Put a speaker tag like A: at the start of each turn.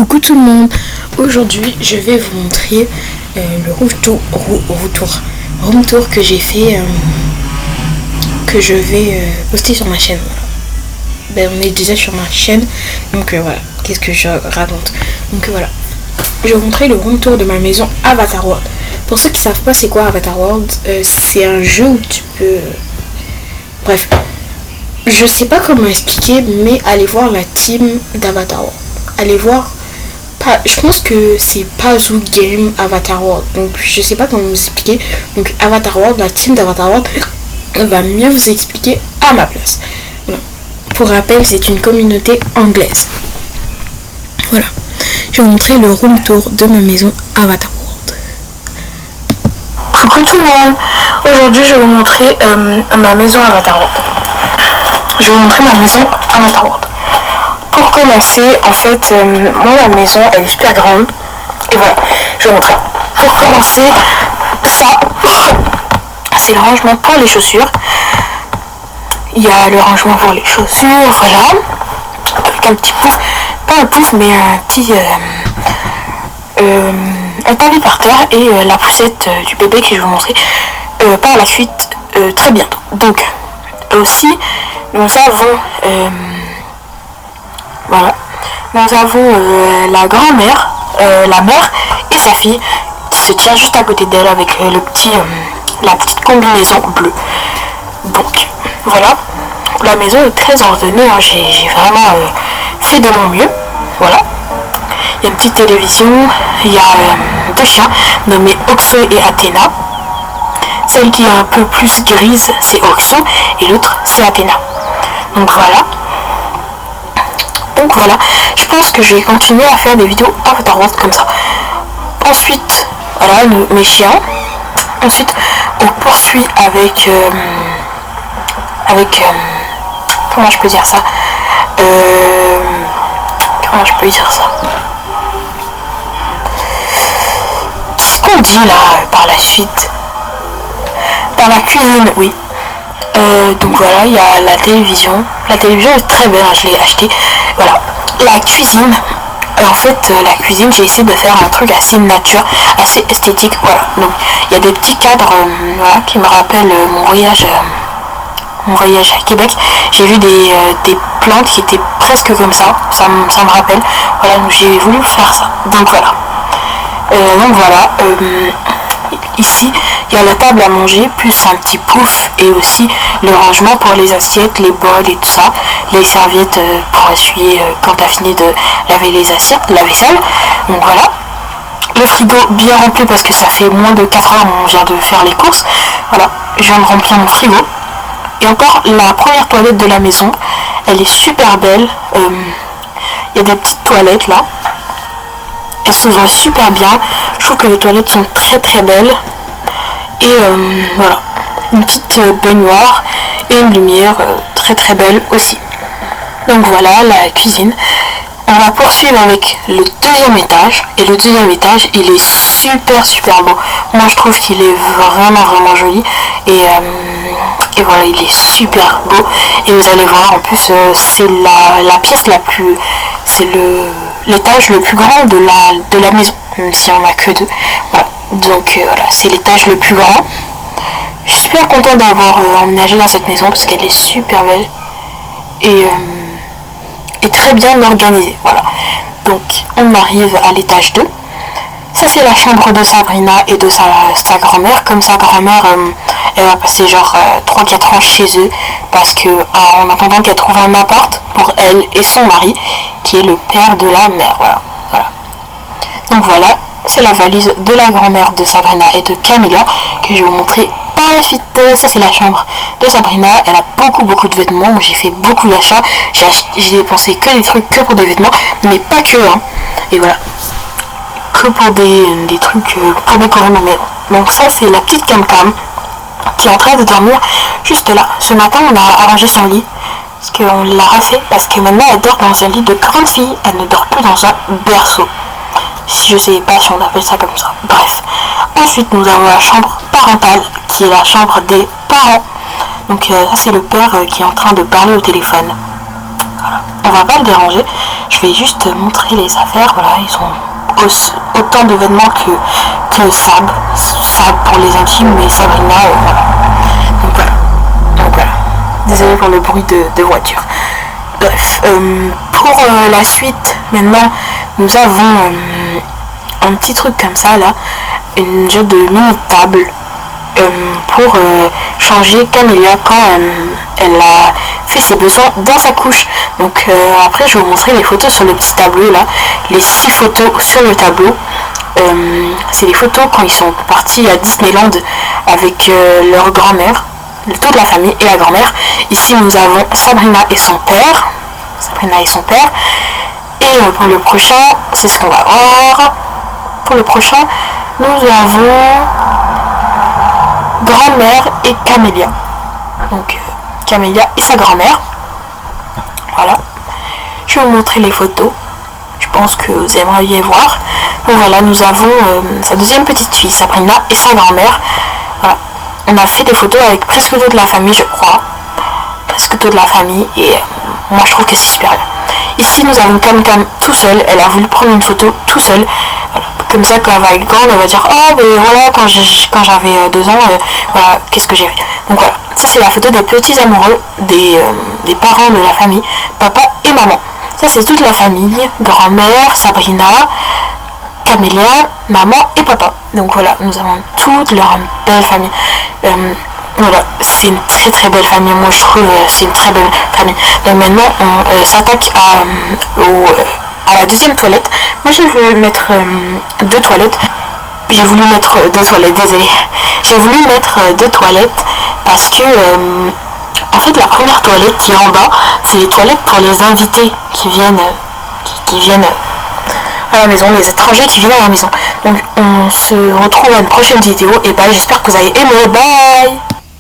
A: Coucou tout le monde, aujourd'hui je vais vous montrer le room tour que j'ai fait, que je vais poster sur ma chaîne. On est déjà sur ma chaîne, donc voilà, qu'est-ce que je raconte. Donc voilà, je vais vous montrer le room tour de ma maison Avatar World. Pour ceux qui ne savent pas c'est quoi Avatar World, c'est un jeu où tu peux... Bref, je sais pas comment expliquer, mais allez voir la team d'Avatar World. Allez voir... Je pense que c'est pas Zoo Game Avatar World, donc je sais pas comment vous expliquer. Donc Avatar World, la team d'Avatar World va mieux vous expliquer à ma place. Voilà. Pour rappel, c'est une communauté anglaise. Voilà. Je vais vous montrer le room tour de ma maison Avatar World.
B: Coucou tout le monde. Aujourd'hui, je vais vous montrer ma maison Avatar World. Je vais vous montrer ma maison Avatar World. Pour commencer, en fait, moi, ma maison, elle est super grande. Et voilà, je vais vous montrer. Pour commencer, ça, c'est le rangement pour les chaussures. Il y a le rangement pour les chaussures, voilà. Avec un petit pouf, pas un pouf, mais un petit... un pavé par terre et la poussette du bébé que je vais vous montrer par la suite très bientôt. Donc, aussi, nous avons... voilà, nous avons la grand-mère, la mère et sa fille qui se tient juste à côté d'elle avec la petite combinaison bleue. Donc voilà, la maison est très ordonnée, hein. J'ai vraiment fait de mon mieux. Voilà, il y a une petite télévision, il y a deux chiens nommés Oxo et Athéna. Celle qui est un peu plus grise, c'est Oxo et l'autre c'est Athéna. Donc voilà, je pense que je vais continuer à faire des vidéos Avatar World comme ça. Ensuite, voilà mes chiens. Ensuite, on poursuit avec comment je peux dire ça, qu'est-ce qu'on dit là par la suite, par la cuisine, oui. Donc voilà, il y a la télévision. La télévision est très belle, hein, je l'ai achetée. Voilà, la cuisine. En fait, la cuisine, j'ai essayé de faire un truc assez nature, assez esthétique. Voilà, donc il y a des petits cadres voilà, qui me rappellent mon voyage à Québec. J'ai vu des plantes qui étaient presque comme ça. Ça me rappelle. Voilà, donc j'ai voulu faire ça. Donc voilà. Ici, il y a la table à manger, plus un petit pouf et aussi le rangement pour les assiettes, les bols et tout ça, les serviettes pour essuyer quand tu as fini de laver les assiettes, la vaisselle. Donc voilà. Le frigo bien rempli parce que ça fait moins de 4 heures on vient de faire les courses. Voilà, je viens de remplir mon frigo. Et encore, la première toilette de la maison, elle est super belle. Il y a des petites toilettes là. Elles se voient super bien. Je trouve que les toilettes sont très très belles. Et voilà, une petite baignoire et une lumière très très belle aussi. Donc voilà la cuisine. On va poursuivre avec le deuxième étage. Et le deuxième étage, il est super super beau. Moi je trouve qu'il est vraiment vraiment joli. Et voilà, il est super beau. Et vous allez voir, en plus c'est la pièce la plus... C'est l'étage le plus grand de la maison, même si on n'a que deux. Voilà, donc voilà, c'est l'étage le plus grand. Je suis super contente d'avoir emménagé dans cette maison parce qu'elle est super belle et très bien organisée. Voilà, donc on arrive à l'étage 2. Ça c'est la chambre de Sabrina et de sa grand-mère. Comme sa grand-mère, elle va passer genre 3-4 ans chez eux parce que en attendant qu'elle trouve un appart pour elle et son mari qui est le père de la mère. Voilà. Donc voilà, c'est la valise de la grand-mère de Sabrina et de Camilla que je vais vous montrer par la suite. Ça c'est la chambre de Sabrina. Elle a beaucoup de vêtements. Moi j'ai fait beaucoup d'achats. J'ai dépensé que des trucs que pour des vêtements, mais pas que hein. Et voilà, que pour des trucs pour décorer ma maison. Donc ça c'est la petite Cam qui est en train de dormir juste là. Ce matin on a arrangé son lit parce qu'on l'a refait parce que maintenant elle dort dans un lit de grande fille. Elle ne dort plus dans un berceau. Je sais pas si on appelle ça comme ça. Bref. Ensuite nous avons la chambre parentale qui est la chambre des parents. Donc ça c'est le père qui est en train de parler au téléphone. Voilà. On va pas le déranger. je vais juste montrer les affaires. Voilà, ils ont autant de vêtements que Sab pour les intimes, mais Sabrina, voilà. Donc voilà. Désolée pour le bruit de voiture. Bref, pour la suite, maintenant, nous avons un petit truc comme ça là, une genre de mini table pour changer Camélia quand elle a fait ses besoins dans sa couche. Donc après je vais vous montrer les photos sur le petit tableau là, les 6 photos sur le tableau. C'est les photos quand ils sont partis à Disneyland avec leur grand-mère, toute la famille et la grand-mère. Ici nous avons Sabrina et son père. Et pour le prochain, c'est ce qu'on va voir. Pour le prochain, nous avons grand-mère et Camélia. Donc Camélia et sa grand-mère. Voilà. Je vais vous montrer les photos. Je pense que vous aimeriez voir. Donc voilà, nous avons sa deuxième petite fille, Sabrina, et sa grand-mère. Voilà. On a fait des photos avec presque toute la famille, je crois. Presque toute la famille. Et moi, je trouve que c'est super bien. Ici, nous avons Cam tout seul. Elle a voulu prendre une photo tout seul. Voilà. Comme ça, quand elle va être grande, elle va dire « Oh, mais voilà, quand j'avais 2 ans, voilà, qu'est-ce que j'ai fait ?» Donc voilà, ça c'est la photo des petits amoureux, des parents de la famille, papa et maman. Ça c'est toute la famille, grand-mère, Sabrina, Camélia, maman et papa. Donc voilà, nous avons toute leur belle famille. Voilà, c'est une très très belle famille, moi je trouve c'est une très belle famille. Donc maintenant on s'attaque à la deuxième toilette. Moi j'ai voulu mettre 2 toilettes. J'ai voulu mettre 2 toilettes, désolé. J'ai voulu mettre 2 toilettes parce que en fait la première toilette qui est en bas, c'est les toilettes pour les invités qui viennent à la maison, les étrangers qui viennent à la maison. Donc on se retrouve à une prochaine vidéo et j'espère que vous avez aimé. Bye.